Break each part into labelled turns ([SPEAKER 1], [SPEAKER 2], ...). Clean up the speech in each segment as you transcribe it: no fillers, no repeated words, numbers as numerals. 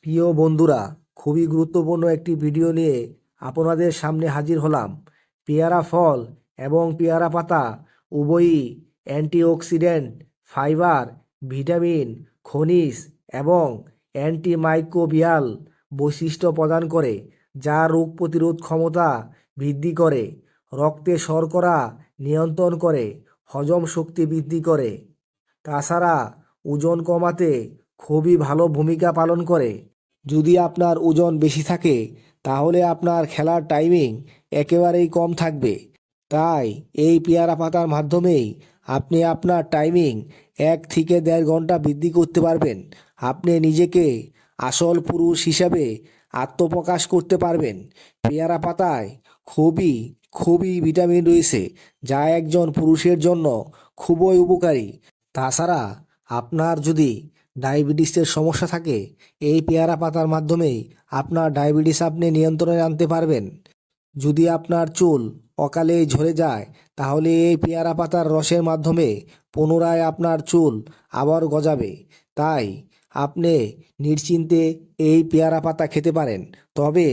[SPEAKER 1] প্রিয় বন্ধুরা, খুবই গুরুত্বপূর্ণ একটি ভিডিও নিয়ে আপনাদের সামনে হাজির হলাম। পেয়ারা ফল এবং পেয়ারা পাতা উভয়ই অ্যান্টিঅক্সিডেন্ট, ফাইবার, ভিটামিন, খনিজ এবং অ্যান্টিমাইক্রোবিয়াল বৈশিষ্ট্য প্রদান করে, যা রোগ প্রতিরোধ ক্ষমতা বৃদ্ধি করে, রক্তে শর্করা নিয়ন্ত্রণ করে, হজম শক্তি বৃদ্ধি করে। তাছাড়া ওজন কমাতে খুবই ভালো ভূমিকা পালন করে। যদি আপনার ওজন বেশি থাকে তাহলে আপনার খেলার টাইমিং একেবারেই কম থাকবে। তাই এই পেয়ারা পাতার মাধ্যমেই আপনি আপনার টাইমিং 1 থেকে 1.5 ঘন্টা বৃদ্ধি করতে পারবেন। আপনি নিজেকে আসল পুরুষ হিসাবে আত্মপ্রকাশ করতে পারবেন। পেয়ারা পাতায় খুবই খুবই ভিটামিন রয়েছে, যা একজন পুরুষের জন্য খুবই উপকারী। তাছাড়া আপনার যদি ডায়াবেটিসের সমস্যা থাকে, এই পেয়ারা পাতার মাধ্যমেই আপনার ডায়াবেটিস আপনি নিয়ন্ত্রণে আনতে পারবেন। যদি আপনার চুল অকালেই ঝরে যায় তাহলে এই পেয়ারা পাতার রসের মাধ্যমে পুনরায় আপনার চুল আবার গজাবে। তাই আপনি নিশ্চিন্তে এই পেয়ারা পাতা খেতে পারেন। তবে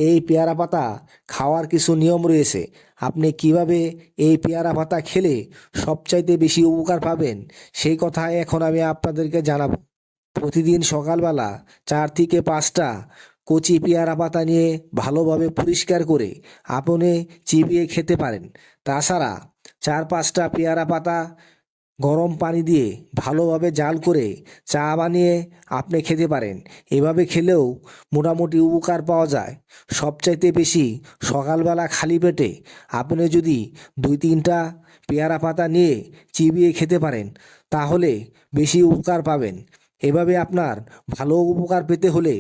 [SPEAKER 1] এই পেয়ারা পাতা খাওয়ার কিছু নিয়ম রয়েছে। আপনি কিভাবে এই পেয়ারা পাতা খেলে সবচাইতে বেশি উপকার পাবেন সেই কথা এখন আমি আপনাদেরকে জানাবো। প্রতিদিন সকালবেলা 4 থেকে 5টা কচি পেয়ারা পাতা নিয়ে ভালোভাবে পরিষ্কার করে আপনি চিবিয়ে খেতে পারেন। তাছাড়া 4-5টা পেয়ারা পাতা গরম পানি দিয়ে ভালোভাবে জাল করে চা বানিয়ে আপনি খেতে পারেন। এভাবে খেলেও মোটামুটি উপকার পাওয়া যায়। সবচাইতে বেশি সকালবেলা খালি পেটে আপনি যদি 2-3টা পেয়ারা পাতা নিয়ে চিবিয়ে খেতে পারেন তাহলে বেশি উপকার পাবেন। এভাবে আপনার ভালো উপকার পেতে হলে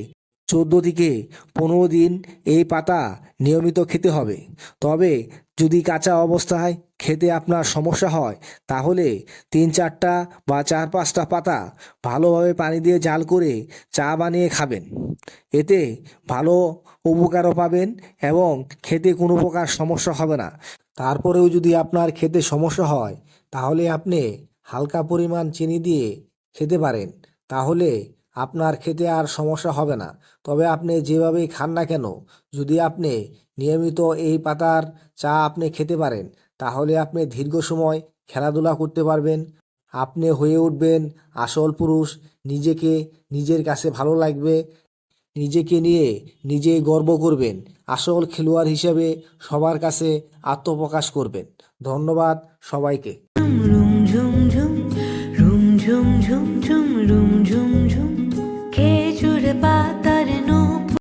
[SPEAKER 1] 14 থেকে 15 দিন এই পাতা নিয়মিত খেতে হবে। তবে যদি কাঁচা অবস্থায় খেতে আপনার সমস্যা হয় তাহলে 3-4টা বা 4-5টা পাতা ভালোভাবে পানি দিয়ে জাল করে চা বানিয়ে খাবেন। এতে ভালো উপকারও পাবেন এবং খেতে কোনো প্রকার সমস্যা হবে না। তারপরেও যদি আপনার খেতে সমস্যা হয় তাহলে আপনি হালকা পরিমাণ চিনি দিয়ে খেতে পারেন। তাহলে আপনার খেতে আর সমস্যা হবে না। তবে আপনি যেভাবেই খান না কেন, যদি আপনি নিয়মিত এই পাতার চা আপনি খেতে পারেন তাহলে আপনি দীর্ঘ সময় খেলাধুলা করতে পারবেন। আপনি হয়ে উঠবেন আসল পুরুষ। নিজেকে নিজের কাছে ভালো লাগবে। নিজেকে নিয়ে নিজেই গর্ব করবেন। আসল খেলোয়াড় হিসেবে সবার কাছে আত্মপ্রকাশ করবেন। ধন্যবাদ সবাইকে।